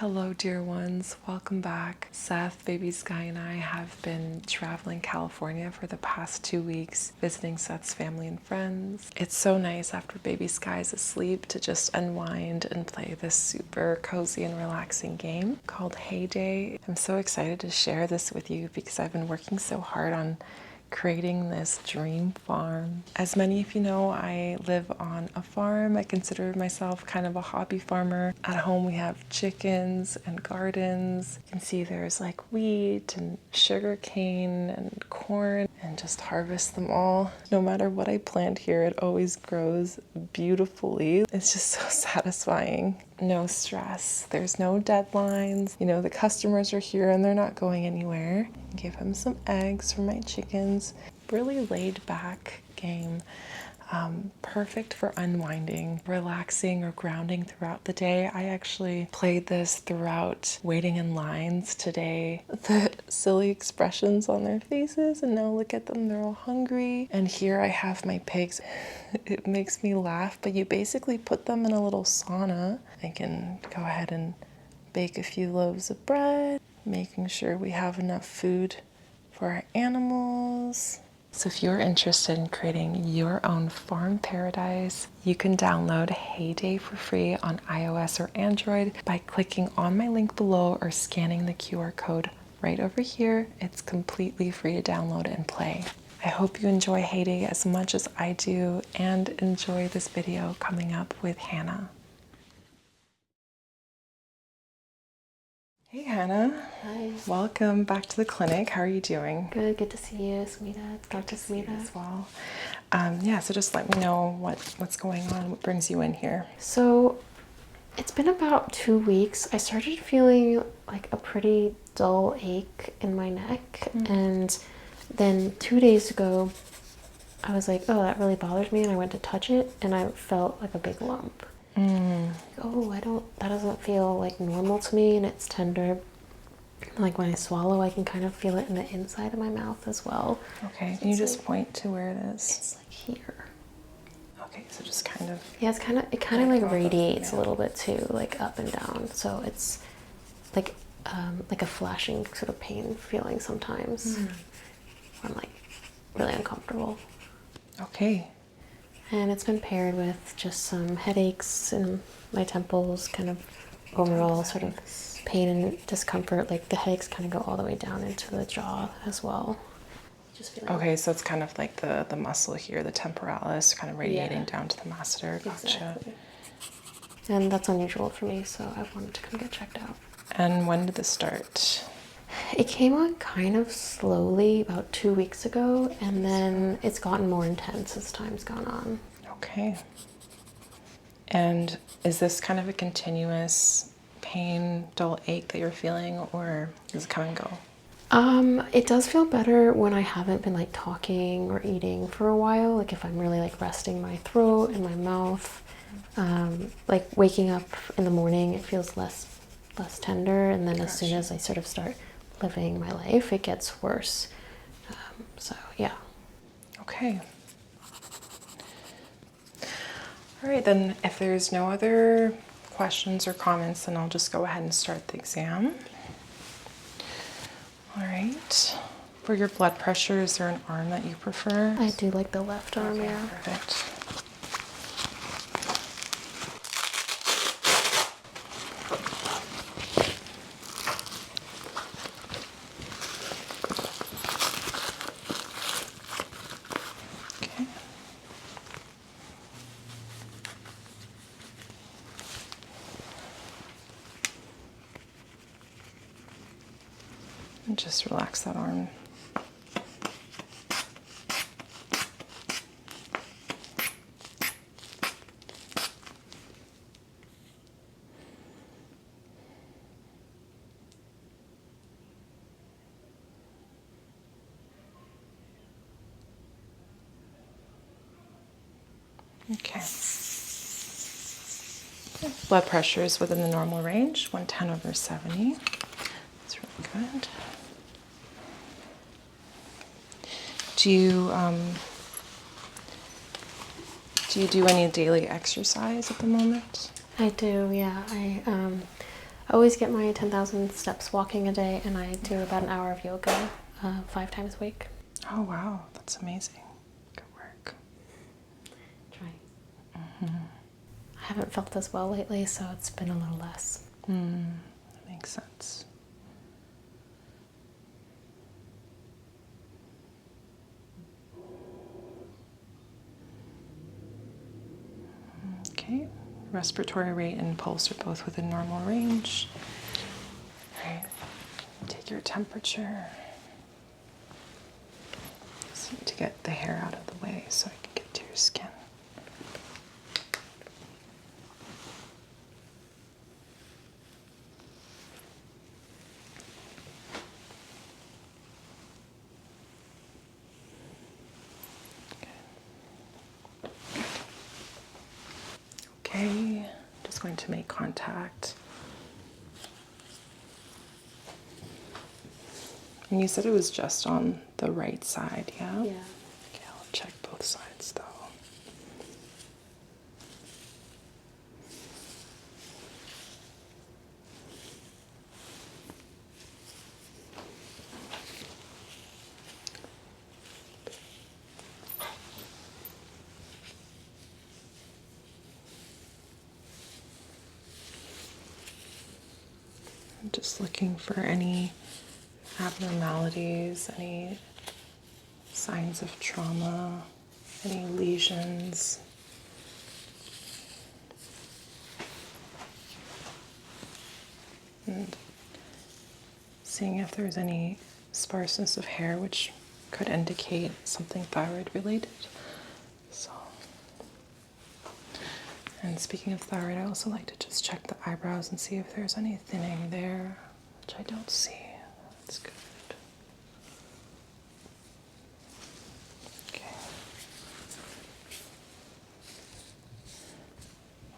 Hello, dear ones. Welcome back. Seth, Baby Sky, and I have been traveling California for the past 2 weeks, visiting Seth's family and friends. It's so nice after Baby Sky is asleep to just unwind and play this super cozy and relaxing game called Heyday. I'm so excited to share this with you because I've been working so hard on creating this dream farm. As many of you know, I live on a farm. I consider myself kind of a hobby farmer. At home we have chickens and gardens. You can see there's like wheat and sugar cane and corn, and just harvest them all. No matter what I plant here, it always grows beautifully. It's just so satisfying. No stress. There's no deadlines. You know, the customers are here and they're not going anywhere. Give them some eggs for my chickens. Really laid back game. Perfect for unwinding, relaxing, or grounding throughout the day. I actually played this throughout waiting in lines today. The silly expressions on their faces, and now look at them, they're all hungry. And here I have my pigs. It makes me laugh, but you basically put them in a little sauna. I can go ahead and bake a few loaves of bread, making sure we have enough food for our animals. So if you're interested in creating your own farm paradise, you can download Heyday for free on iOS or Android by clicking on my link below or scanning the QR code right over here. It's completely free to download and play. I hope you enjoy Heyday as much as I do, and enjoy this video coming up with Hannah. Hey Hannah. Hi. Welcome back to the clinic. How are you doing? Good to see you, Semide. It's good to see you as well. So just let me know what's going on, what brings you in here. So it's been about 2 weeks. I started feeling like a pretty dull ache in my neck, and then 2 days ago I was like, oh, that really bothers me, and I went to touch it and I felt like a big lump. Oh, that doesn't feel like normal to me, and it's tender. Like when I swallow, I can kind of feel it in the inside of my mouth as well. Okay, can you just point to where it is? It's like here. Okay, so just kind of. Yeah, it kind of like radiates a little bit too, like up and down. So it's like a flashing sort of pain feeling sometimes. I'm like really uncomfortable. Okay. And it's been paired with just some headaches in my temples, kind of overall sort of pain and discomfort. Like the headaches kind of go all the way down into the jaw as well. Just feeling. Okay, so it's kind of like the muscle here, the temporalis, kind of radiating down to the masseter. Gotcha. Exactly. And that's unusual for me, so I wanted to come get checked out. And when did this start? It came on kind of slowly about 2 weeks ago, and then it's gotten more intense as time's gone on. Okay. And is this kind of a continuous pain, dull ache that you're feeling, or does it come and go? It does feel better when I haven't been like talking or eating for a while, like if I'm really like resting my throat and my mouth. Like waking up in the morning, it feels less tender, and then as soon as I sort of start living my life, it gets worse. So yeah. Okay. All right, then if there's no other questions or comments, then I'll just go ahead and start the exam. All right. For your blood pressure, is there an arm that you prefer? I do like the left arm, Okay, yeah. perfect. Okay. And just relax that arm. Okay. Blood pressure is within the normal range, 110/70. That's really good. Do you do any daily exercise at the moment? I do, yeah. I always get my 10,000 steps walking a day, and I do about an hour of yoga 5 times a week. Oh, wow. That's amazing. Good work. Trying. I haven't felt as well lately, so it's been a little less. That makes sense. Okay. Respiratory rate and pulse are both within normal range. All right. Take your temperature. Just need to get the hair out of the way so I can get to your skin. Okay, just going to make contact. And you said it was just on the right side, yeah? Yeah. Okay, I'll check both sides though. I'm just looking for any abnormalities, any signs of trauma, any lesions. And seeing if there's any sparseness of hair, which could indicate something thyroid related. So, and speaking of thyroid, I also like to just check the eyebrows and see if there's any thinning there, which I don't see. That's good. Okay.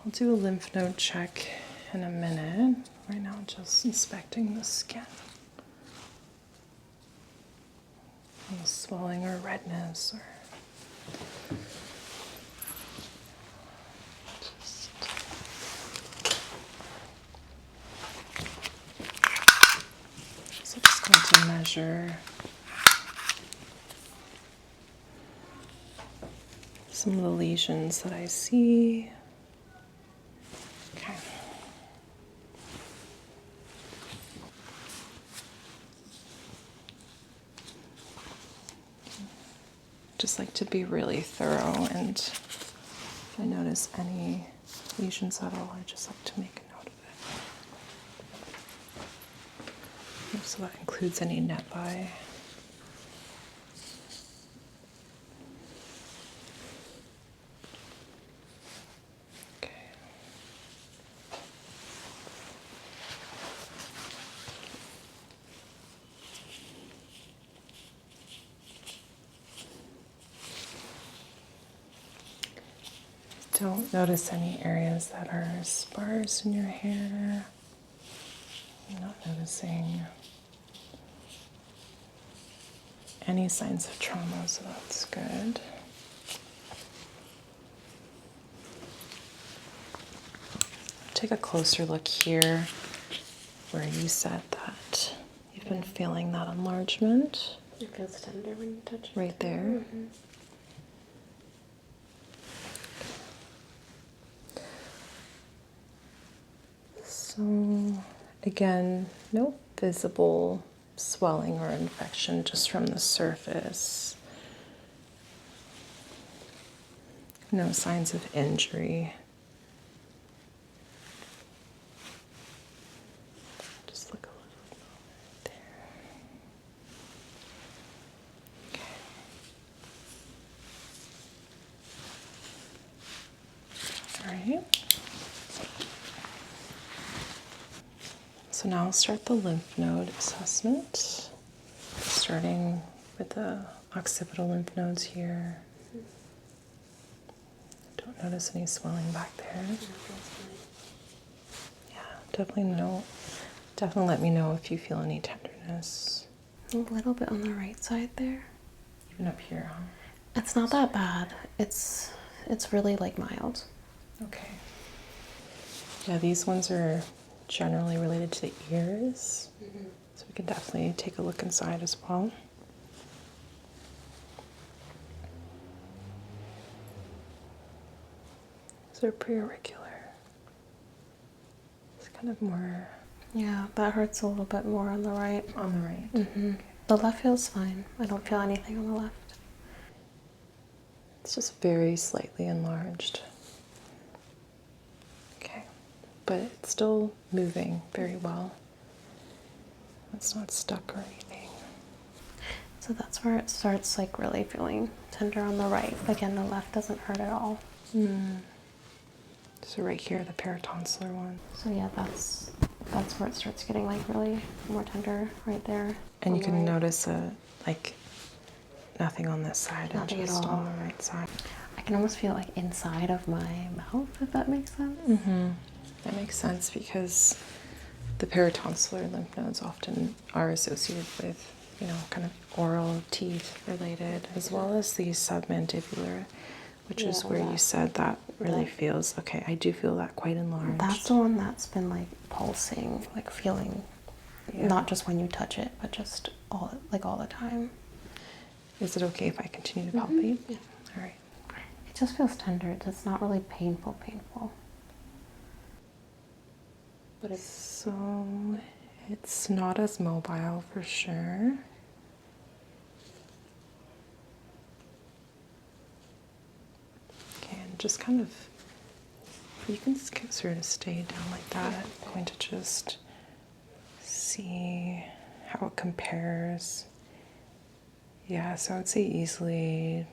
I'll do a lymph node check in a minute. Right now, just inspecting the skin. Any swelling or redness or just so just going to measure some of the lesions that I see. Okay. Just like to be really thorough, and if I notice any lesions at all, I just like to make a note of it. So that includes any nevi. Okay. Don't notice any areas that are sparse in your hair. I'm not noticing any signs of trauma, so that's good. Take a closer look here where you said that you've been feeling that enlargement. It feels tender when you touch it. Right there. Mm-hmm. So, again, no visible swelling or infection, just from the surface. No signs of injury. Just look a little bit there. Okay. All right. So now I'll start the lymph node assessment, starting with the occipital lymph nodes here. Don't notice any swelling back there. Yeah, definitely let me know if you feel any tenderness. A little bit on the right side there. Even up here, huh? It's not that bad. It's really like mild. Okay. Yeah, these ones are generally related to the ears. So we can definitely take a look inside as well. So they're pretty irregular. It's kind of more... Yeah, that hurts a little bit more on the right. On the right. Mm-hmm. The left feels fine. I don't feel anything on the left. It's just very slightly enlarged. Okay, but it's still moving very well. It's not stuck or anything. So that's where it starts like really feeling tender on the right. Again, the left doesn't hurt at all. So right here, the paratonsillar one. So yeah, that's where it starts getting like really more tender right there. And you can notice like nothing on this side, Nothing and just at all. on the right side. I can almost feel like inside of my mouth, if that makes sense. That makes sense because the paratonsillar lymph nodes often are associated with, kind of oral teeth related, as well as the submandibular, which is where you said that really feels, okay, I do feel that quite enlarged. That's the one that's been like pulsing, like feeling, not just when you touch it, but just all the time. Is it okay if I continue to palpate? Yeah. All right. It just feels tender. It's not really painful. But So it's not as mobile for sure. Okay, and just kind of, you can sort of stay down like that. I'm going to just see how it compares. Yeah, so I would say easily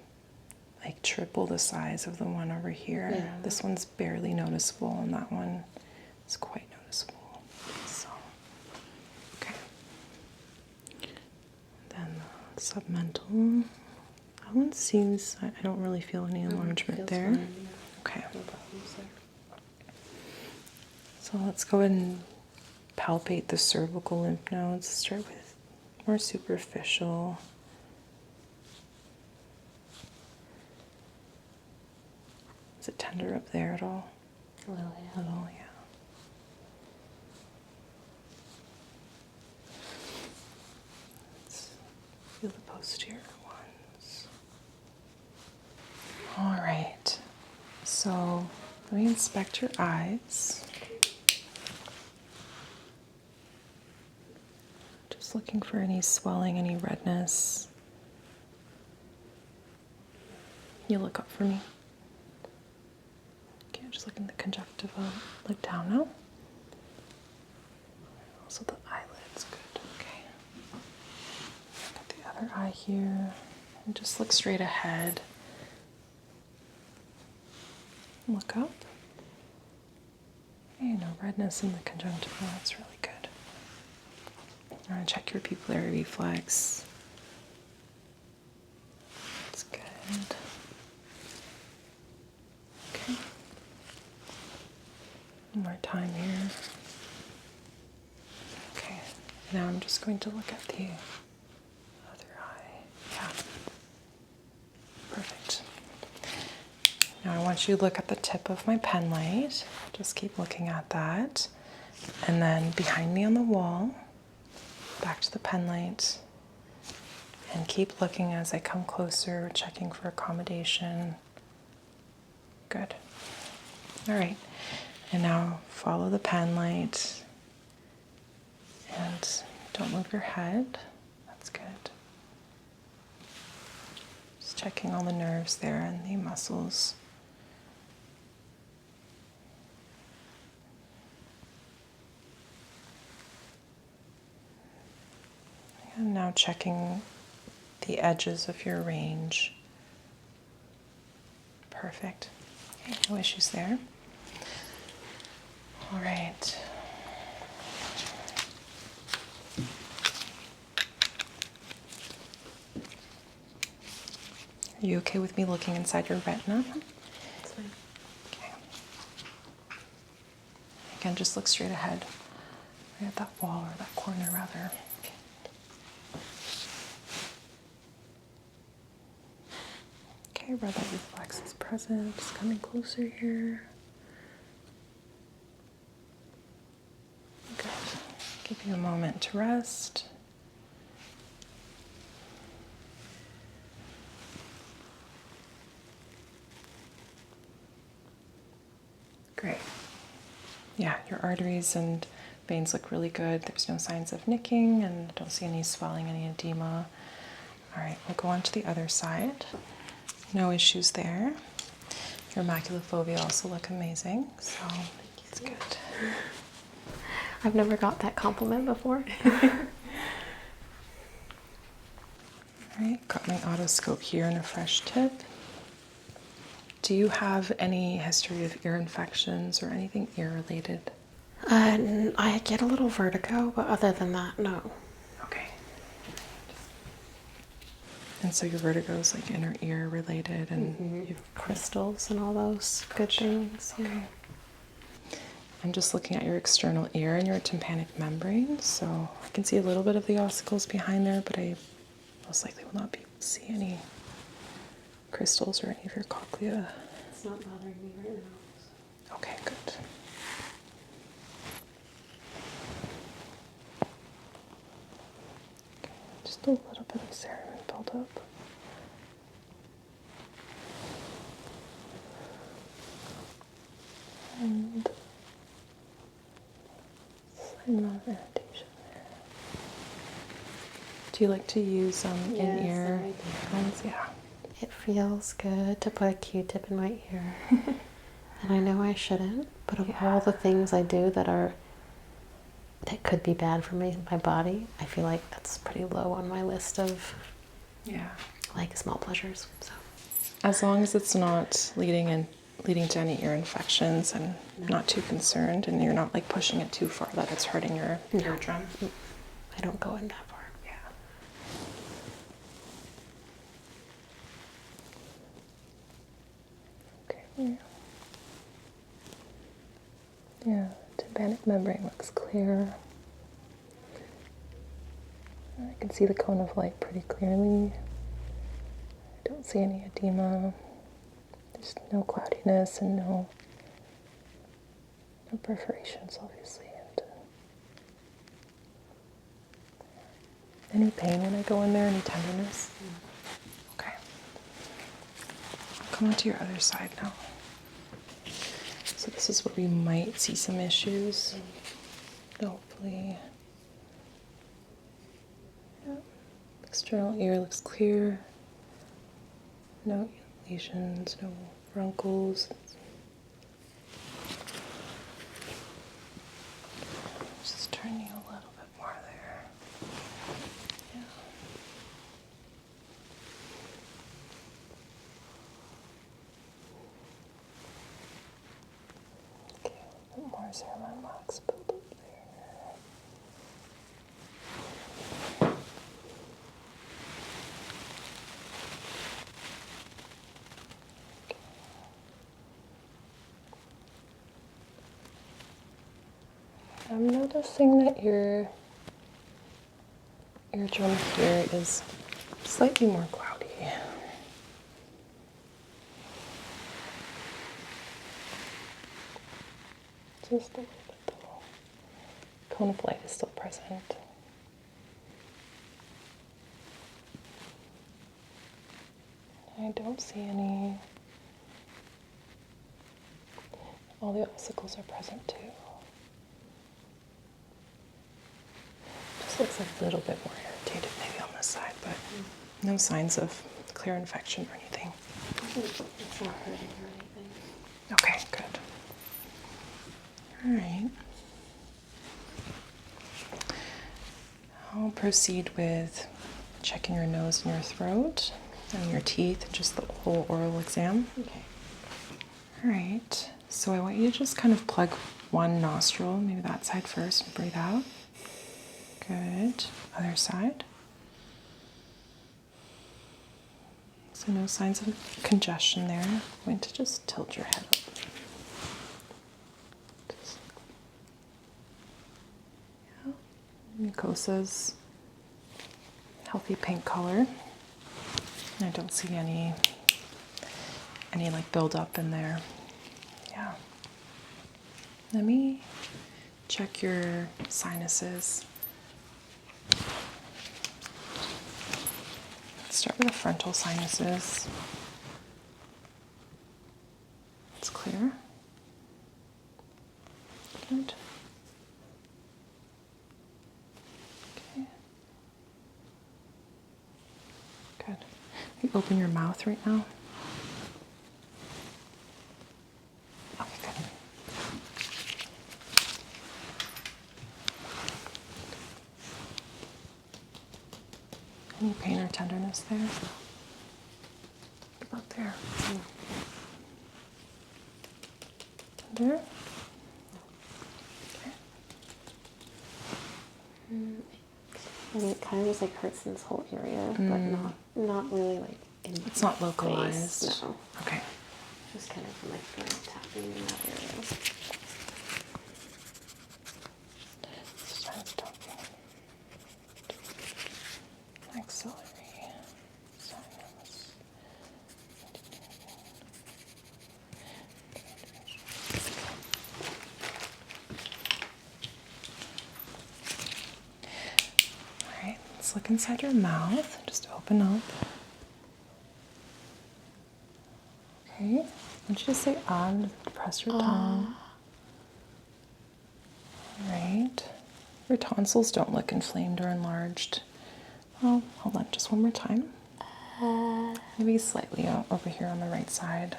like triple the size of the one over here. Yeah. This one's barely noticeable, and that one is quite noticeable. So, okay. Then the submental. That one seems, I don't really feel any enlargement there. Fine, yeah. Okay. No problems there. So let's go ahead and palpate the cervical lymph nodes. Start with more superficial. Is it tender up there at all? A little, yeah. A little, yeah. Let's feel the posterior ones. All right. So let me inspect your eyes. Just looking for any swelling, any redness. You look up for me. Okay, just look in the conjunctiva. Look down now. Also the eyelids, good. Okay. Got the other eye here. And just look straight ahead. Look up. Okay, no redness in the conjunctiva. That's really good. I'm going to check your pupillary reflex. That's good. Okay. One more time here. Okay. Now I'm just going to look at the other eye. Yeah. Perfect. Now I want you to look at the tip of my pen light. Just keep looking at that. And then behind me on the wall, back to the pen light. And keep looking as I come closer, checking for accommodation. Good. All right. And now follow the pen light. And don't move your head. That's good. Just checking all the nerves there and the muscles. And now checking the edges of your range. Perfect. Okay, no issues there. All right. Are you okay with me looking inside your retina? That's fine. Okay. Again, just look straight ahead. Right at that wall, or that corner rather. Okay, red light reflex is present. Just coming closer here. Give you a moment to rest. Great. Yeah, your arteries and veins look really good. There's no signs of nicking, and I don't see any swelling, any edema. All right, we'll go on to the other side. No issues there. Your maculofovea also look amazing, so it's good. I've never got that compliment before. All right, got my otoscope here and a fresh tip. Do you have any history of ear infections or anything ear-related? I get a little vertigo, but other than that, no. Okay. And so your vertigo is like inner ear related, and you've Crystals and all those good things. Yeah. Okay. I'm just looking at your external ear and your tympanic membrane, so I can see a little bit of the ossicles behind there, but I most likely will not be able to see any crystals or any of your cochlea. It's not bothering me right now. Okay, good. Okay, just a little bit of cerumen buildup. And slight amount of irritation there. Do you like to use in-ear ones? Yeah. It feels good to put a Q-tip in my ear. And I know I shouldn't, but of all the things I do that could be bad for my body, I feel like that's pretty low on my list of like small pleasures. So As long as it's not leading to any ear infections, and not too concerned, and you're not like pushing it too far that it's hurting your eardrum. I don't go in that far. Yeah. Okay. Yeah, tympanic membrane looks clear. I can see the cone of light pretty clearly. I don't see any edema. There's no cloudiness and no perforations, obviously. And any pain when I go in there? Any tenderness? Okay. I'll come on to your other side now. So this is where we might see some issues. Hopefully. Yeah. External ear looks clear. No lesions, no runcles. Just turn you a little bit more there. Yeah. Okay, a little bit more cerumen wax build up there. I'm noticing that your eardrum here is slightly more cloudy. Just a little bit though. Cone of light is still present. I don't see any. All the ossicles are present too. Just looks a little bit more irritated maybe on this side, but no signs of clear infection or anything. It's not hurting or anything. Okay, good. All right. I'll proceed with checking your nose and your throat and your teeth, just the whole oral exam. Okay. All right. So I want you to just kind of plug one nostril, maybe that side first, and breathe out. Good. Other side. So no signs of congestion there. I'm going to just tilt your head up. Mucosa's healthy pink color. I don't see any like buildup in there. Yeah. Let me check your sinuses. Let's start with the frontal sinuses. It's clear. Good. Okay. Good. You open your mouth right now. Okay, good. Any pain or tenderness there? What about there? There? Okay. I mean, it kind of just like hurts in this whole area, but not really like in the It's not localized. face, no. Okay. Just kind of from like tapping in that area. Axillary. Sinus. All right, let's look inside your mouth. Just open up. Okay. I want you to say on, press your tongue. All right. Your tonsils don't look inflamed or enlarged. Well, hold on, just one more time. Maybe slightly over here on the right side.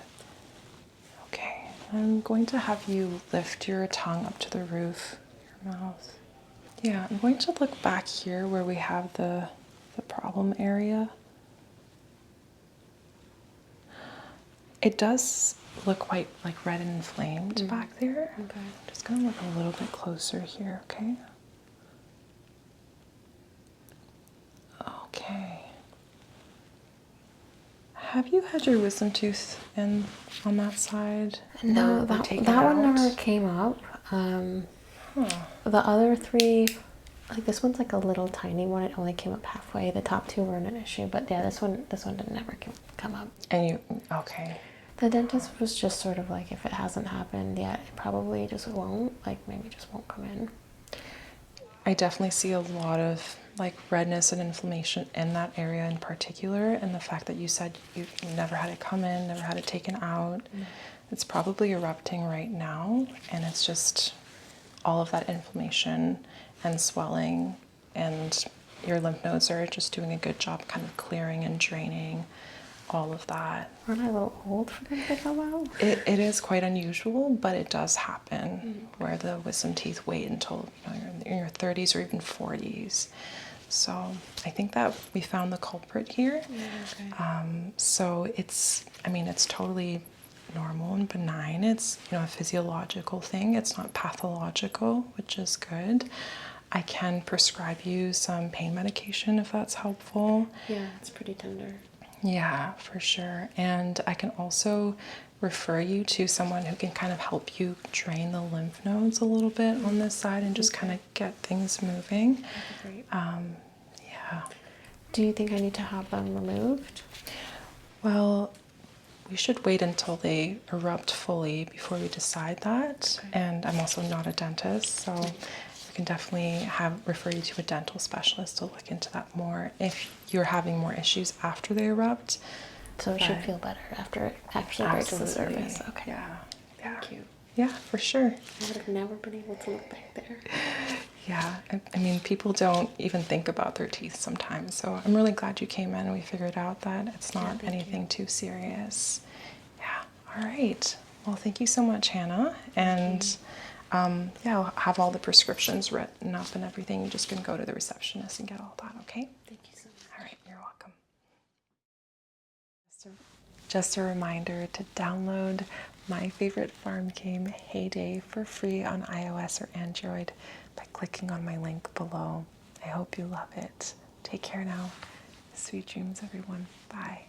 Okay, I'm going to have you lift your tongue up to the roof of your mouth. Yeah, I'm going to look back here where we have the problem area. It does look quite like red and inflamed back there. Okay. I'm just going to look a little bit closer here, okay? Okay. Have you had your wisdom tooth in on that side? No, Or that taken one out? never came up. The other three, like this one's like a little tiny one. It only came up halfway. The top two weren't an issue, but yeah, this one didn't never come up. And you, okay. The dentist was just sort of like, if it hasn't happened yet, it probably just won't. Like maybe just won't come in. I definitely see a lot of like redness and inflammation in that area in particular, and the fact that you said you never had it come in, never had it taken out, it's probably erupting right now, and it's just all of that inflammation and swelling, and your lymph nodes are just doing a good job kind of clearing and draining all of that. Aren't I a little old for them to come out? It is quite unusual, but it does happen where the wisdom teeth wait until you're in your 30s or even 40s. So I think that we found the culprit here. So it's totally normal and benign. It's a physiological thing. It's not pathological, which is good. I can prescribe you some pain medication if that's helpful. Yeah, it's pretty tender. Yeah, for sure. And I can also refer you to someone who can kind of help you drain the lymph nodes a little bit on this side and just kind of get things moving. Great. Yeah. Do you think I need to have them removed? Well, we should wait until they erupt fully before we decide that. Okay. And I'm also not a dentist, so we can definitely refer you to a dental specialist to look into that more if you're having more issues after they erupt. So it should feel better after it actually breaks the surface. Okay. Yeah. Thank you. Yeah, for sure. I would have never been able to look back there. Yeah, I mean, people don't even think about their teeth sometimes. So I'm really glad you came in and we figured out that it's not anything too serious. Yeah, all right. Well, thank you so much, Hannah. And yeah, I'll have all the prescriptions written up and everything. You just can go to the receptionist and get all that, okay? Thank you so much. All right, you're welcome. Just a reminder to download My Favorite Farm Game Heyday for free on iOS or Android by clicking on my link below. I hope you love it. Take care now. Sweet dreams, everyone. Bye.